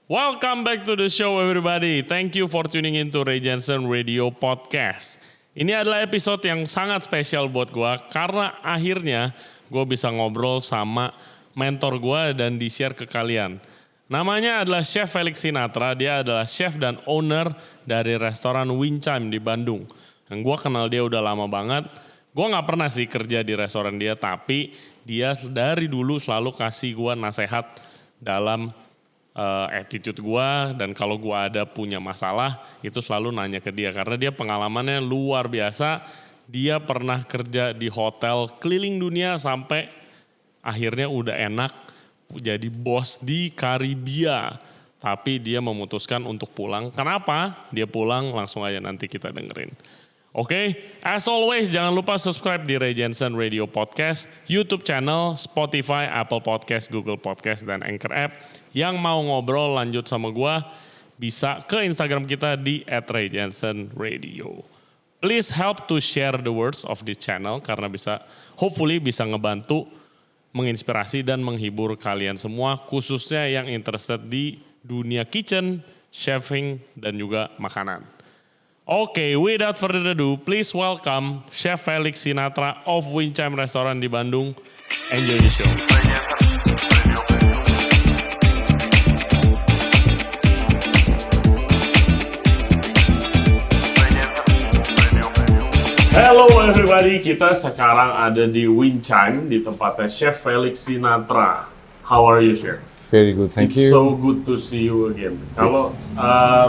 Welcome back to the show everybody. Thank you for tuning in to Ray Jensen Radio Podcast. Ini adalah episode yang sangat spesial buat gue karena akhirnya gue bisa ngobrol sama mentor gue dan di-share ke kalian. Namanya adalah Chef Felix Sinatra. Dia adalah chef dan owner dari restoran Winchime di Bandung. Yang gue kenal dia udah lama banget. Gue gak pernah sih kerja di restoran dia, tapi dia dari dulu selalu kasih gue nasihat dalam attitude gue, dan kalau gue ada punya masalah itu selalu nanya ke dia karena dia pengalamannya luar biasa. Dia pernah kerja di hotel keliling dunia sampai akhirnya udah enak jadi bos di Karibia, tapi dia memutuskan untuk pulang. Kenapa dia pulang? Langsung aja nanti kita dengerin. Oke, as always jangan lupa subscribe di Ray Jensen Radio Podcast, YouTube channel, Spotify, Apple Podcast, Google Podcast, dan Anchor App. Yang mau ngobrol lanjut sama gua bisa ke Instagram kita di @rayjensenradio. Please help to share the words of this channel karena hopefully bisa ngebantu, menginspirasi dan menghibur kalian semua, khususnya yang interested di dunia kitchen, chefing, dan juga makanan. Oke, without further ado, please welcome Chef Felix Sinatra of Winchime Restaurant di Bandung. Enjoy the show. Hello everybody, kita sekarang ada di Winchime di tempatnya Chef Felix Sinatra. How are you, Chef? Very good, thank you. It's so good to see you again. Kalau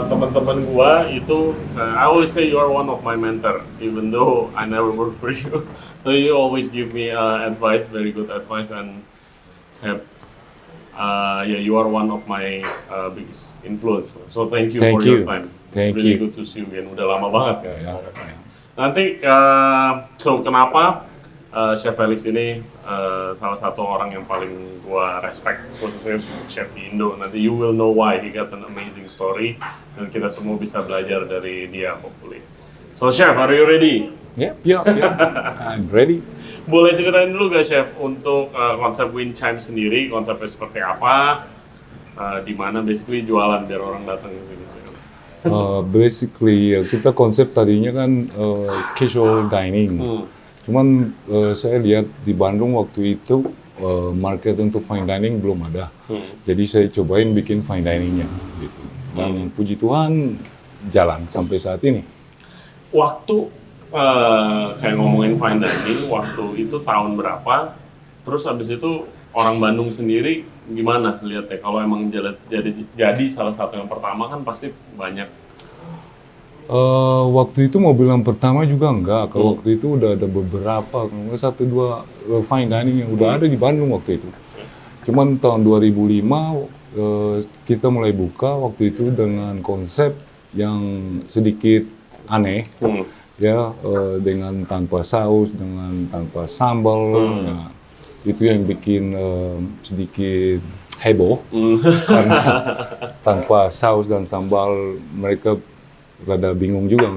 teman-teman gua itu, I always say you are one of my mentor, even though I never work for you. So you always give me advice, very good advice, and you are one of my biggest influence. So thank you for your time. Thank It's really you. good to see you again. Udah lama banget kan? Yeah. Nanti, so kenapa Chef Felix ini salah satu orang yang paling gua respect, khususnya chef di Indo. Nanti you will know why, he got an amazing story, dan kita semua bisa belajar dari dia hopefully. So Chef, are you ready? Yeah. I'm ready. Boleh ceritain dulu gak Chef untuk konsep Winchime sendiri, konsepnya seperti apa, di mana basically jualan biar orang datang ke sini. Basically kita konsep tadinya kan casual dining. Cuman saya lihat di Bandung waktu itu market untuk fine dining belum ada. Jadi saya cobain bikin fine diningnya gitu. Dan puji Tuhan jalan sampai saat ini. Waktu kayak ngomongin fine dining, waktu itu tahun berapa? Terus habis itu orang Bandung sendiri gimana lihatnya? Kalau emang jadi salah satu yang pertama kan pasti banyak. Waktu itu mobil yang pertama juga enggak. Kalau waktu itu udah ada beberapa, satu dua fine dining yang udah ada di Bandung waktu itu. Cuman tahun 2005 kita mulai buka waktu itu dengan konsep yang sedikit aneh. Ya, dengan tanpa saus, dengan tanpa sambal. Nah, itu yang bikin sedikit heboh karena tanpa saus dan sambal mereka rada bingung juga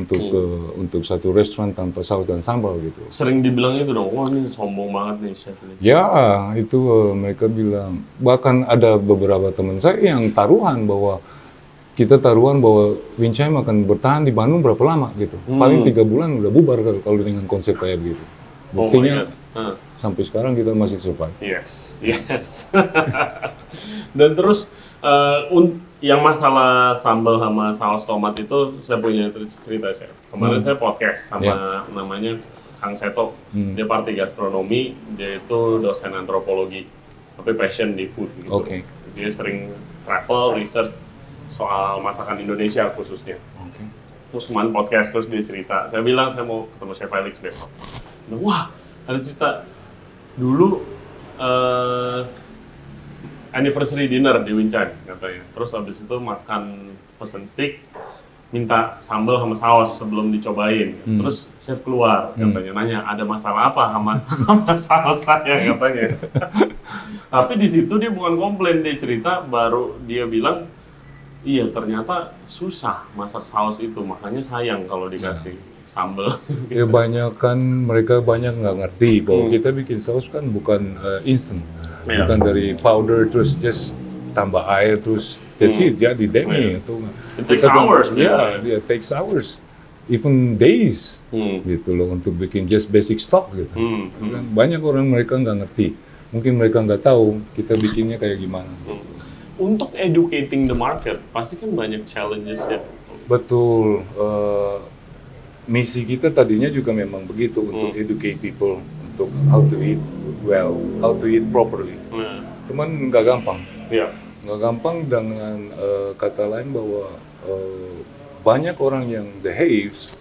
untuk satu restoran tanpa saus dan sambal gitu. Sering dibilang itu dong, wah ini sombong banget nih chef ini. Ya, itu mereka bilang, bahkan ada beberapa teman saya yang taruhan bahwa Winchime akan bertahan di Bandung berapa lama gitu. Paling 3 bulan udah bubar kalau dengan konsep kayak gitu. Buktinya sampai sekarang kita masih survive. Yes. Dan terus yang masalah sambal sama saus tomat itu saya punya cerita chef. Kemarin saya podcast sama namanya Kang Seto. Dia parti gastronomi, dia itu dosen antropologi, tapi passion di food gitu. Dia sering travel, research soal masakan Indonesia khususnya. Terus kemarin podcast, terus dia cerita. Saya bilang saya mau ketemu Chef Felix besok. Wah, ada cerita dulu anniversary dinner di Winchime katanya. Terus habis itu makan pesen steak, minta sambal sama saus sebelum dicobain. Terus chef keluar katanya nanya ada masalah apa sama saus saya katanya. Tapi di situ dia bukan komplain, dia cerita baru dia bilang iya ternyata susah masak saus itu, makanya sayang kalau dikasih sambal. Ya mereka banyak nggak ngerti bahwa kita bikin saus kan bukan instant. bukan dari powder terus just tambah air terus that's it, jadi demi itu. It takes hours, man. Yeah, it takes hours, even days, gitu loh untuk bikin just basic stock gitu. Kan banyak orang mereka nggak ngerti, mungkin mereka nggak tahu kita bikinnya kayak gimana. Untuk educating the market, pasti kan banyak challenges ya. Betul. Misi kita tadinya juga memang begitu untuk educate people untuk how to eat well, how to eat properly. Cuman nggak gampang. Iya. Nggak gampang dengan kata lain bahwa banyak orang yang the haves,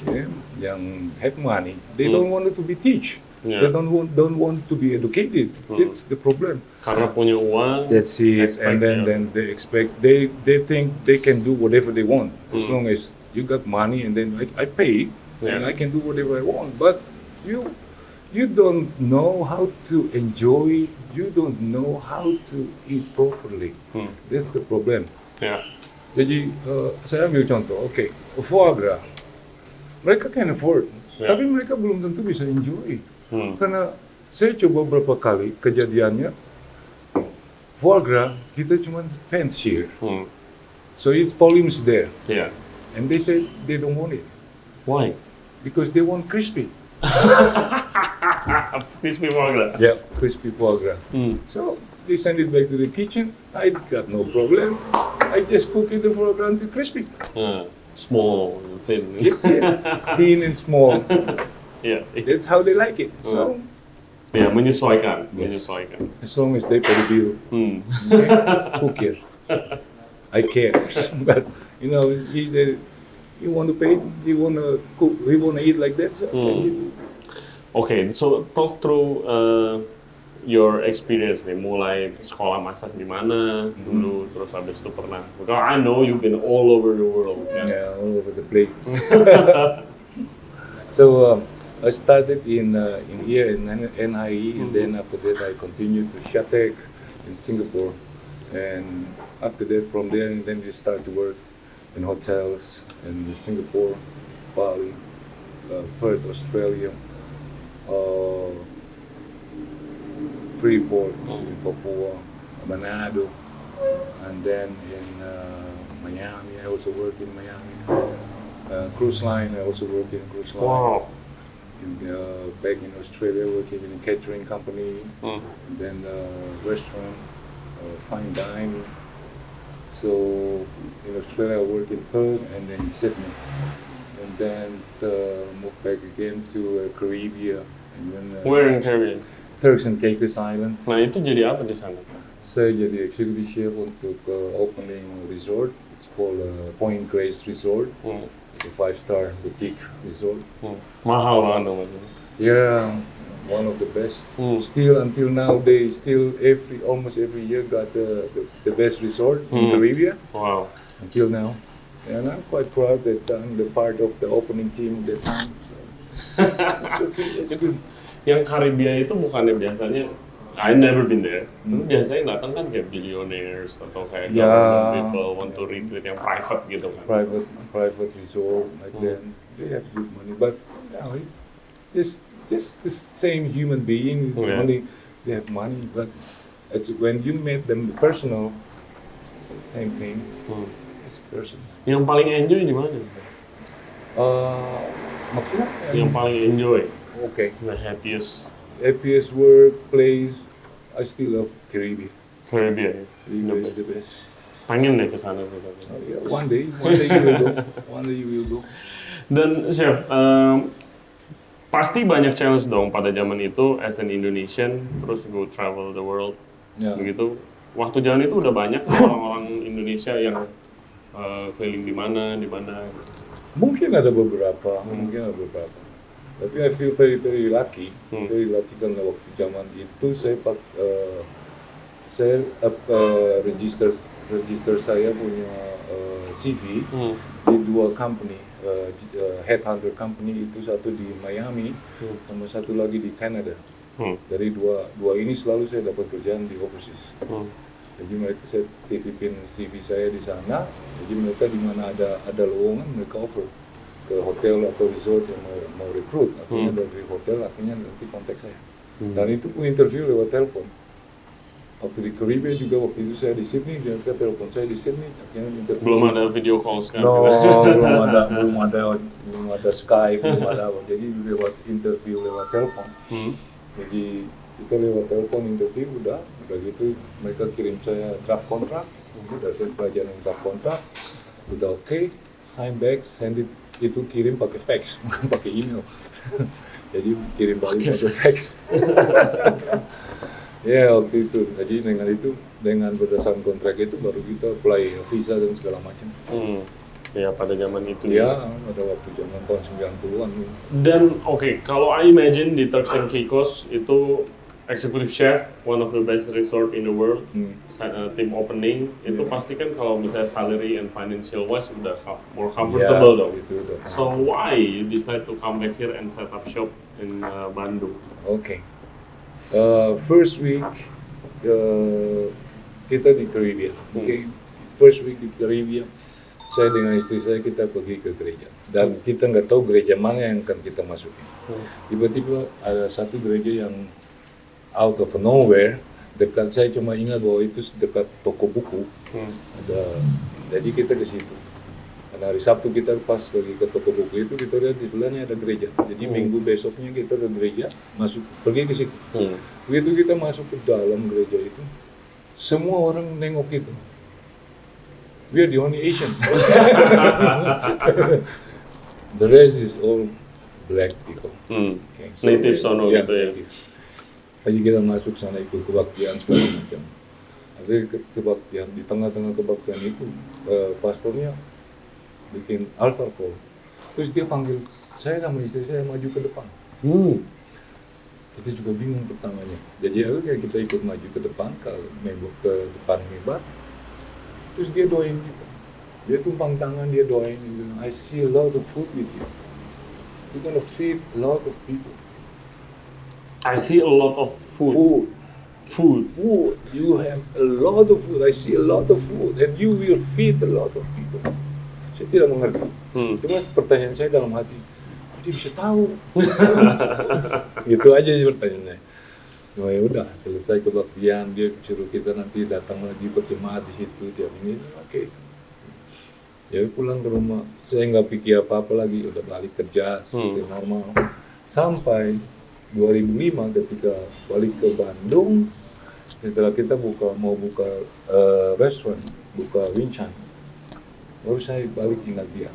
ya, yang have money, they don't want to be teach. They don't want to be educated. That's the problem. Karena punya uang. That's it. And then they expect they think they can do whatever they want as long as you got money and then I pay and I can do whatever I want. But you don't know how to enjoy. You don't know how to eat properly. That's the problem. Ya. Jadi saya ambil contoh. Okay, foie gras. Mereka can afford, tapi mereka belum tentu bisa enjoy. Karena saya coba berapa kali kejadiannya foie gras kita cuma fancier, so its volume is there, and they say they don't want it. Why? Because they want crispy. Crispy foie gras. Yeah, crispy foie gras. So they send it back to the kitchen. I got no problem. I just cook it the foie gras until crispy. Small, thin. Yes, thin and small. Yeah. That's how they like it. So, Ya, menyesuaikan. Yes. As long as they pay the bill, who cares? I care. But you know, you want to pay, you want to cook, you want to eat like that. So Okay, so talk through your experience nih, mulai sekolah masak di mana dulu, terus habis itu pernah. Because I know you've been all over the world. yeah, all over the places. So. I started in here in NIE, and then after that I continued to Shatek in Singapore, and after that from there and then we started to work in hotels in Singapore, Bali, Perth, Australia, Freeport in Papua, Manado, and then in Miami. I also worked in Miami. Cruise line. I also worked in cruise line. Wow. Back in Australia, working in a catering company, and then restaurant, fine dining. So in Australia, I worked in Perth and then in Sydney, and then moved back again to Caribbean. And then, Where in Caribbean? Turks and Caicos Island. Nah, itu jadi apa di sana? Saya jadi executive chef untuk opening resort. It's called Point Grace Resort. It's a 5-star boutique resort. Mahal banget dong. Yeah, one of the best. Still until now, they still almost every year got the best resort in Caribbean. Wow. Until now, and I'm quite proud that I'm the part of the opening team at that time. So it's okay, it's good. Yang Caribbean itu bukannya biasanya, I never been there. Biasanya datang kan kayak billionaires atau kayak government people want to retreat yang private gitu kan. Private resort like that. They have good money, but you know, this same human being. It's only they have money, but it's when you meet them personal, same thing. It's personal. Yang paling enjoy di mana? Maksudnya? Yang paling enjoy. Okay. The happiest. Happiest workplace. I still love Caribbean. Caribbean. Caribbean is the best. Pengen deh ke sana sih. Yeah, one day you will go. One day you will go. Dan chef, pasti banyak challenge dong pada zaman itu as an Indonesian, terus go travel the world. Yeah. Begitu. Waktu zaman itu udah banyak orang-orang Indonesia yang keliling di mana. Mungkin ada beberapa. Tapi I feel very very lucky. Very lucky karena waktu zaman itu saya register saya punya CV di 2 company, headhunter company, itu satu di Miami sama satu lagi di Canada. Dari dua ini selalu saya dapat kerjaan di overseas. Jadi mereka, saya titipin CV saya di sana. Jadi mereka di mana ada lowongan mereka offer ke hotel atau resort yang mau rekrut. Akhirnya dari hotel akhirnya nanti kontak saya. Dan itu pun interview lewat telepon. waktu di Caribbean juga waktu itu saya di Sydney, dia telepon saya di Sydney, akhirnya interview. Belum ada video call sekarang. No, belum ada Skype, belum ada apa. Jadi lewat interview lewat telepon. Jadi kita lewat telepon interview udah gitu mereka kirim saya draft kontrak, udah saya pelajaran draft kontrak, udah oke, sign back, send it, itu kirim pakai fax, bukan pakai email. Jadi kirim balik pakai fax. Ya waktu itu, jadi dengan berdasarkan kontrak itu baru kita apply visa dan segala macam. Ya pada zaman itu. Ya, pada waktu zaman tahun 90-an. Dan oke, kalau I imagine di Turks and Caicos itu executive chef, one of the best resort in the world, team opening, itu pasti kan kalau misalnya salary and financial wise udah more comfortable dong. Itu udah. So why you decide to come back here and set up shop in Bandung? Okay. First week kita di Caribbean. Okay. First week di Caribbean, saya dengan istri saya kita pergi ke gereja dan kita nggak tahu gereja mana yang akan kita masuki. Tiba-tiba ada satu gereja yang out of nowhere dekat, saya cuma ingat bahwa itu dekat toko buku. Jadi kita ke situ. Karena hari Sabtu kita pas lagi ke toko buku itu kita lihat di belakangnya ada gereja. Jadi minggu besoknya kita ke gereja, pergi ke situ. Begitu kita masuk ke dalam gereja itu, semua orang nengok itu. We are the only Asian. The rest is all black people. Okay, so Native sono gitu ya. Jadi kita masuk sana ikut kebaktian segala macam. Ada kebaktian, di tengah-tengah kebaktian itu pastornya bikin altar call. Terus dia panggil saya sama istri saya maju ke depan. Kita juga bingung pertamanya. Jadi akhirnya kita ikut maju ke depan, ke depan mimbar. Terus dia doain kita. Dia tumpang tangan, dia doain. Dia bilang, I see a lot of food with you. You're gonna feed a lot of people. I see a lot of food. Food. You have a lot of food. I see a lot of food, and you will feed a lot of people. Saya tidak mengerti. Cuma pertanyaan saya dalam hati, kok dia bisa tahu? Itu aja sih pertanyaannya. Oh ya udah, selesai kebaktian, dia suruh kita nanti datang lagi berjemaat di situ tiap minggu. Oke. Ya pulang ke rumah, saya nggak pikir apa-apa lagi, udah balik kerja seperti normal. Sampai 2005 ketika balik ke Bandung, setelah kita mau buka restoran, buka Wincan, baru saya balik ingat dia.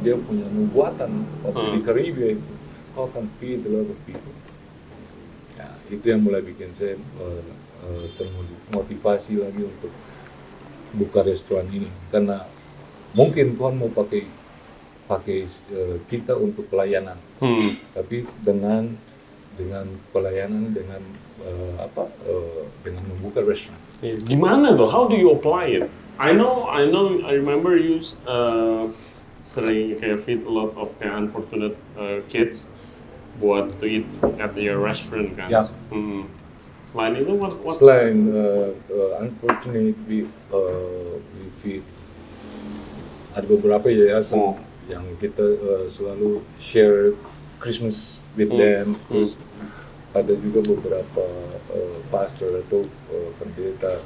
Dia punya nubuatan waktu di Caribbean itu, kau akan feed a lot of people. Ya, itu yang mulai bikin saya termotivasi lagi untuk buka restoran ini, karena mungkin Tuhan mau pakai kita untuk pelayanan, tapi dengan pelayanan dengan membuka restoran. Gimana tuh? How do you apply it? I remember you sering kayak feed a lot of kayak unfortunate kids buat to eat at your restaurant kan. Ya. Selain itu what? Selain unfortunate we feed, ada beberapa yayasan yang kita selalu share Christmas with them. Terus ada juga beberapa pastor atau pendeta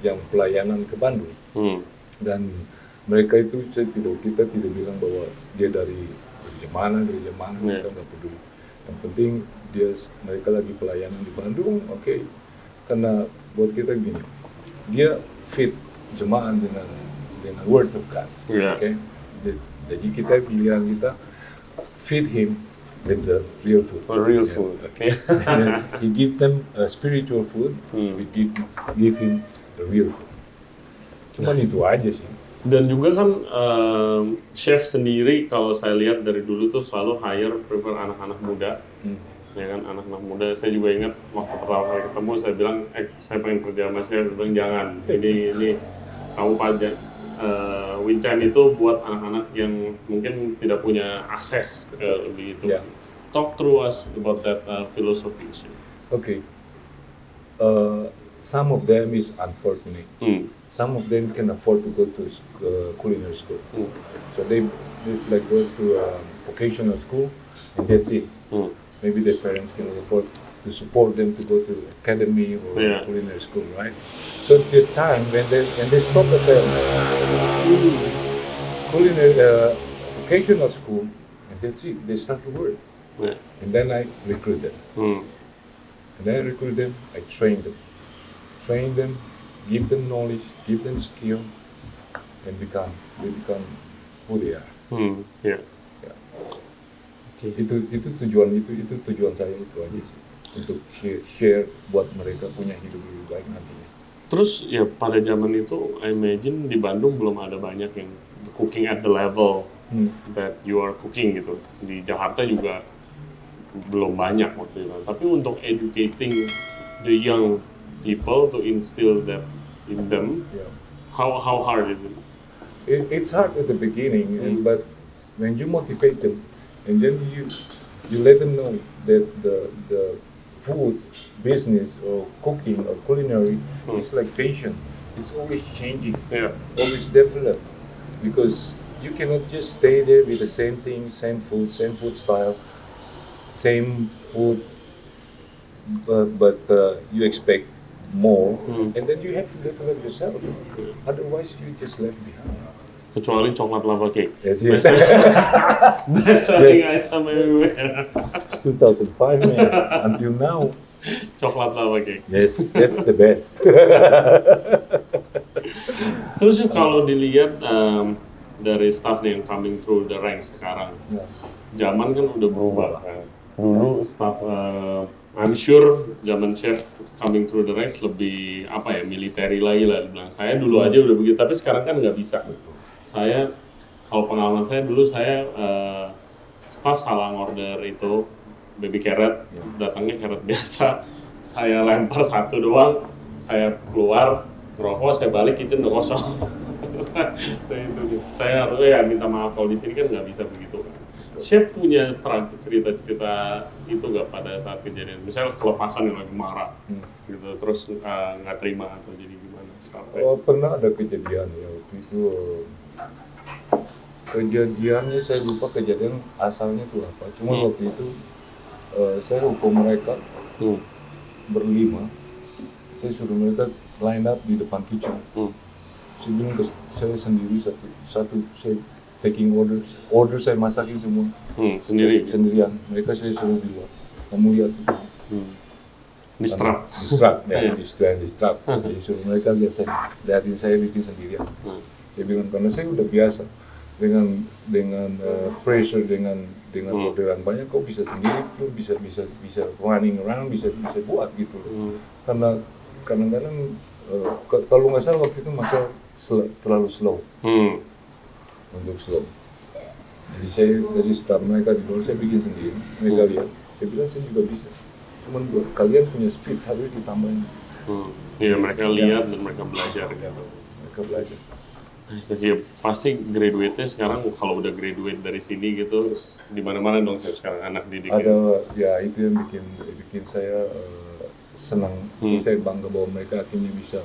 yang pelayanan ke Bandung. Dan mereka itu kita tidak bilang bahwa dia dari gereja mana, kita nggak peduli. Yang penting mereka lagi pelayanan di Bandung, oke. Karena buat kita gini, dia feed jemaat dengan words of God, oke. Jadi kita pilihan kita feed him with the real food. Real food, okay. He give them spiritual food, we give him the real food. Cuman itu aja sih. Dan juga kan chef sendiri kalau saya lihat dari dulu tuh selalu prefer anak-anak muda. Ya kan, anak-anak muda. Saya juga ingat waktu pertama kali ketemu saya bilang, saya pengen kerja sama chef, dia bilang jangan. Ini kamu pajak Wincan itu buat anak-anak yang mungkin tidak punya akses ke lebih itu. Talk through us about that philosophy. Okay. Some of them is unfortunate. Some of them can afford to go to culinary school. So they go to a vocational school and that's it. Maybe their parents can afford to support them to go to academy or Yeah. culinary school, right? So the time when they stop at the culinary vocational school, and that's it. They start to work, Yeah. and then I recruit them. And then I recruit them. I train them, give them knowledge, give them skill, and they become who they are. Yeah. Ya. Oke. Itu tujuan saya itu aja sih, untuk share buat mereka punya hidup lebih baik nantinya. Terus ya pada zaman itu, I imagine di Bandung belum ada banyak yang cooking at the level that you are cooking gitu. Di Jakarta juga belum banyak waktu itu. Tapi untuk educating the young people to instill that in them, Yeah. how hard is it? It's hard at the beginning, but when you motivate them, and then you let them know that the food business or cooking or culinary is like fashion. It's always changing, Yeah. always develop, because you cannot just stay there with the same thing, same food style, same food, but you expect more, and then you have to develop yourself. Otherwise, you just left behind. Kecuali coklat lava cake. That's it. Best selling item everywhere. It's 2005, man. Until now, Coklat lava cake. yes, that's the best. Terus ya kalau dilihat dari staff nih yang coming through the ranks sekarang, zaman kan udah berubah kan. Dulu staff, I'm sure zaman chef coming through the ranks lebih apa ya, military lagi lah dibilang. Saya dulu aja udah begitu, tapi sekarang kan nggak bisa. Saya kalau pengalaman saya dulu saya staff salah order itu baby carrot, datangnya carrot biasa. Saya lempar satu doang, saya keluar ngerokok, saya balik kitchen udah kosong. Saya harus ya minta maaf kalau di sini kan nggak bisa begitu. Chef punya cerita-cerita itu nggak pada saat kejadian, misalnya kelepasan yang lagi marah, gitu, terus nggak terima atau jadi gimana staffnya? Oh, pernah ada kejadian ya waktu itu. Kejadiannya saya lupa kejadian asalnya itu apa. Cuma waktu itu saya hukum mereka berlima. Saya suruh mereka line up di depan kitchen. Saya bilang ke saya sendiri satu saya taking order saya masakin semua sendirian. Mereka saya suruh di luar. Kamu lihat itu. Distract. Jadi suruh mereka lihatin saya bikin sendirian. Saya bilang karena saya udah biasa dengan pressure dengan orderan banyak, kok bisa sendiri, kok bisa running around, bisa buat gitu loh. Karena kadang-kadang kalau nggak salah waktu itu masa terlalu slow. Untuk slow. Jadi saya dari start mereka di luar saya bikin sendiri, mereka lihat. Saya bilang saya juga bisa. Cuman buat kalian punya speed harus ditambahin. Iya, mereka lihat dan mereka belajar gitu. Mereka belajar. Jadi pasti graduate-nya sekarang kalau udah graduate dari sini gitu, terus di mana-mana dong sekarang anak didik. Ada ya itu yang bikin saya senang. Saya bangga bahwa mereka akhirnya bisa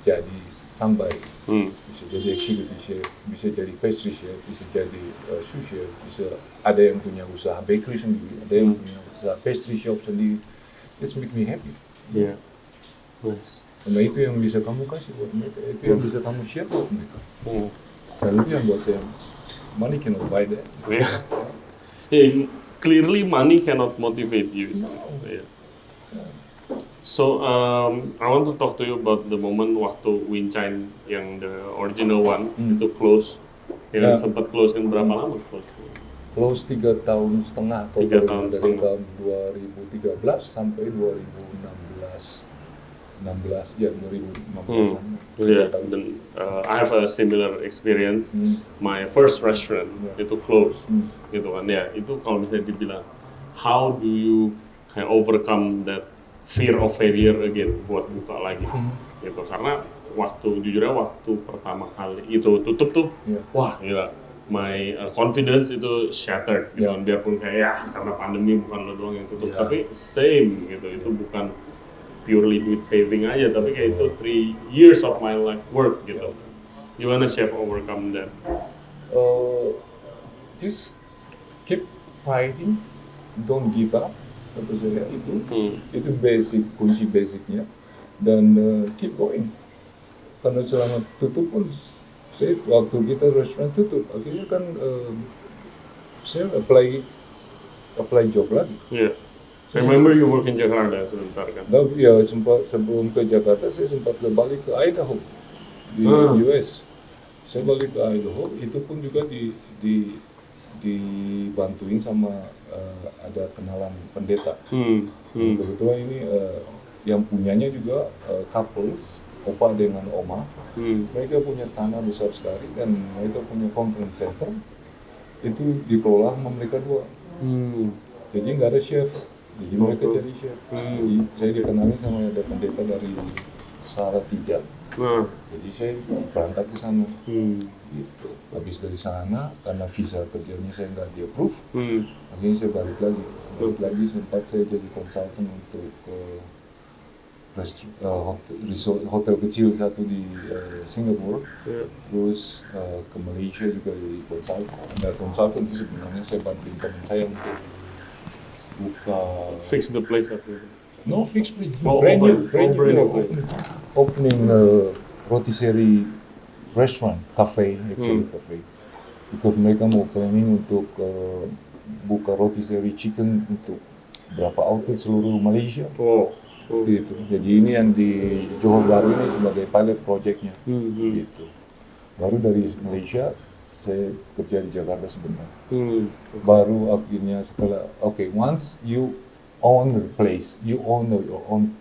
jadi sampai, bisa jadi executive chef, bisa jadi pastry chef, bisa jadi sous chef, bisa ada yang punya usaha bakery sendiri, ada yang punya usaha pastry shop sendiri. This make me happy. Iya, nice. Karena itu yang bisa kamu kasih buat mereka, itu yang bisa kamu share buat mereka. Dan itu yang buat saya, money cannot buy that. Yeah, clearly money cannot motivate you. Yeah. So I want to talk to you about the moment waktu Winchine yang the original one itu close, yang sempat close kan berapa lama close? Close 3,5 tahun. 3 tahun dari setengah. tahun 2013 sampai 2016. 2016. Yeah, dan I have a similar experience. My first restaurant itu close, gitu kan ya. Itu kalau misalnya dibilang, how do you kind of overcome that fear of failure again buat buka lagi, gitu. Karena jujurnya waktu pertama kali itu tutup tuh, wah gila, my confidence itu shattered, gitu. Biarpun kayak ya karena pandemi bukan lo doang yang tutup, tapi same gitu. Itu bukan purely duit saving aja, tapi kayak itu 3 years of my life work gitu. Gimana chef overcome that? Just keep fighting, don't give up, Kata saya itu basic, kunci basicnya. Dan keep going. Karena selama tutup pun, saya waktu kita restoran tutup, akhirnya kan saya apply job lagi. Yeah. I remember you work in Jakarta sebentar kan? Nah, ya sempat sebelum ke Jakarta saya sempat balik ke Idaho di US. Saya balik ke Idaho, itu pun juga dibantuin sama ada kenalan pendeta. Kebetulan ini yang punyanya juga couples, opa dengan oma. Mereka punya tanah besar sekali dan mereka punya conference center. Itu dikelola sama mereka dua. Jadi nggak ada chef, jadi mereka jadi chef. Jadi saya dikenali sama ada pendeta dari Salatiga. Jadi saya berangkat ke sana. Gitu. Habis dari sana karena visa kerjanya saya nggak di approve, akhirnya saya balik lagi. Sempat saya jadi konsultan untuk hotel kecil satu di Singapura. Terus ke Malaysia juga jadi konsultan. Nah, konsultan itu sebenarnya saya bantuin teman saya untuk buka Fix the place apa? no fix place, Brand new. opening rotisserie restaurant, cafe, cafe. Because mereka mau planning untuk buka rotisserie chicken untuk berapa outlet seluruh Malaysia. Gitu. Jadi ini yang di Johor Bahru ini sebagai pilot projectnya. Gitu. Baru dari Malaysia saya kerja di Jakarta sebentar. Baru akhirnya setelah once you own the place, you own your own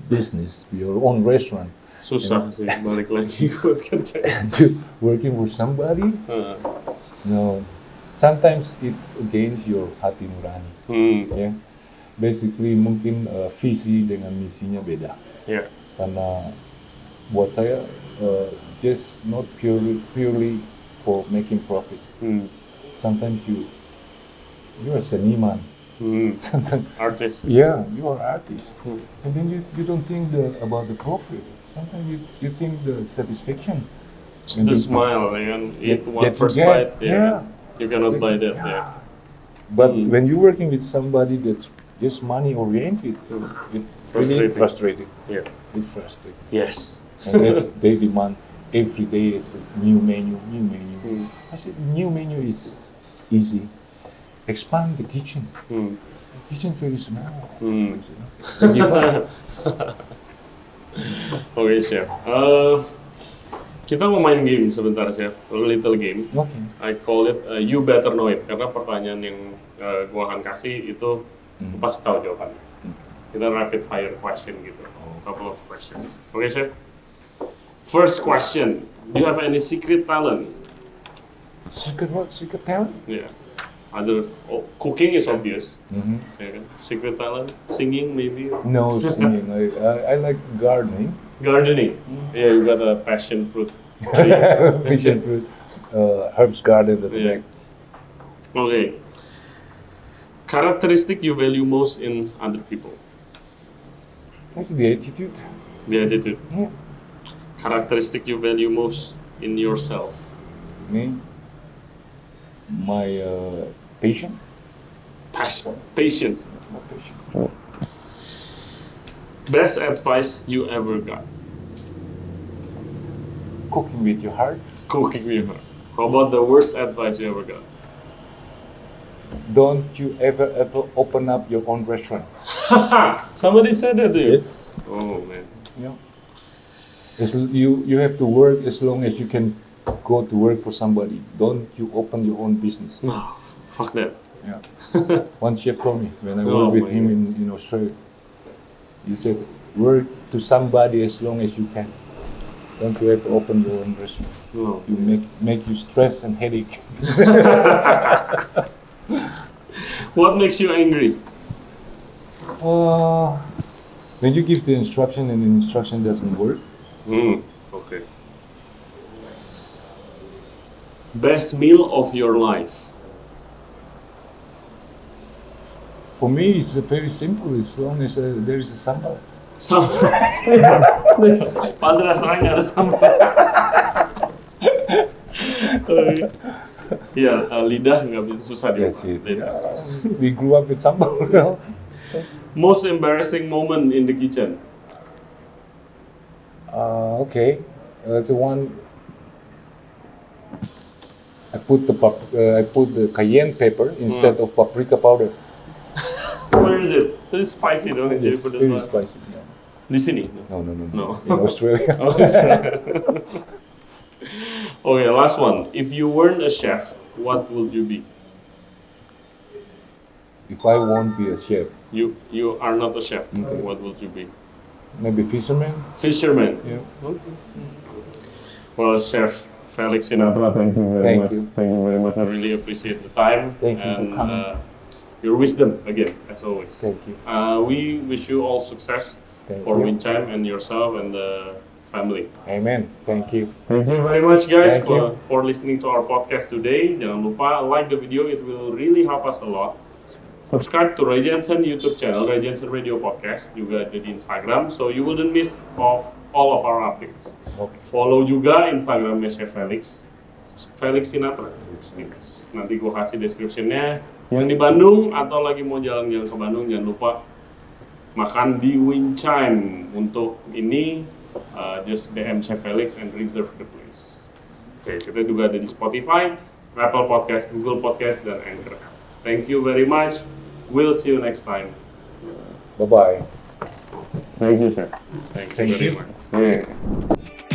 business, your own restaurant. Susah sih balik lagi buat kerja. Working for somebody, no. Sometimes it's against your hati nurani. Ya. Basically mungkin visi dengan misinya beda. Karena buat saya just not purely for making profit. Sometimes you're a seniman. Sometimes Artist. yeah, you are artist. And then you don't think about the profit. Sometimes you think the satisfaction. Just the smile, and eat one first bite. You cannot buy that. But when you're working with somebody that's just money oriented, it's really frustrating. It's frustrating. Yes. And they demand every day is a new menu. I said new menu is easy. Expand the kitchen. The kitchen very small. Oke, Chef. Kita mau main game sebentar, Chef. A little game. Okay. I call it You Better Know It. Karena pertanyaan yang gua akan kasih itu lu pasti tahu jawabannya. Kita rapid fire question gitu. Couple of questions. Oke, Chef. First question. Do you have any secret talent? Secret what? Secret talent? Yeah. Cooking is obvious. Yeah, kan? Secret talent, singing maybe. No singing. I like gardening. Gardening. Yeah, you got a passion fruit. Passion fruit. Herbs garden at the back. Okay. Characteristic you value most in other people? That's the attitude. The attitude. Yeah. Characteristic you value most in yourself? Me. My patience. Patience. My patience. Best advice you ever got? Cooking with your heart. Cooking with her. How about the worst advice you ever got? Don't you ever open up your own restaurant. Somebody said that to you? Yes. Oh man. Yeah. You have to work as long as you can go to work for somebody. Don't you open your own business. No, fuck that. Yeah. One chef told me when I Oh, worked with my him in Australia. He said, work to somebody as long as you can. Don't you have to open your own restaurant. No. You make you stress and headache. What makes you angry? When you give the instruction and the instruction doesn't work. Okay. Best meal of your life? For me, it's very simple. As long as there is a sambal. Padahal rasanya nggak ada sambal. Iya, lidah nggak bisa susah That's diubah. it. Lidah. We grew up with sambal. You know? Most embarrassing moment in the kitchen. Okay. That's the one. I put the cayenne pepper instead of paprika powder. Where is it? It's spicy, don't it? It's very spicy. Di sini? No. No. In Australia. Okay, last one. If you weren't a chef, what would you be? If I won't be a chef, You are not a chef. What would you be? maybe fisherman. Fisherman. Yeah. Well, Chef Felix Sinatra, thank you very Thank much. you. Thank you very much. I really appreciate the time Thank you for and coming. your wisdom again, as always. Thank you. We wish you all success Thank for you. Winchime and yourself and the family. Amen. Thank you. Thank you very much, guys, Thank you. for listening to our podcast today. Jangan lupa like the video; it will really help us a lot. Subscribe to Ray Jensen YouTube channel, Ray Jensen Radio Podcast, juga ada di Instagram, so you wouldn't miss of all of our updates. Okay. Follow juga Instagramnya Chef Felix, Felix Sinatra. Nanti gue kasih description-nya. Yang di Bandung atau lagi mau jalan-jalan ke Bandung, jangan lupa makan di Winchime. Untuk ini, just DM Chef Felix and reserve the place. Oke, kita juga ada di Spotify, Apple Podcast, Google Podcast, dan Anchor. Thank you very much. We'll see you next time. Bye bye. Thank you, sir. Thank you Thank very you. much. Yeah.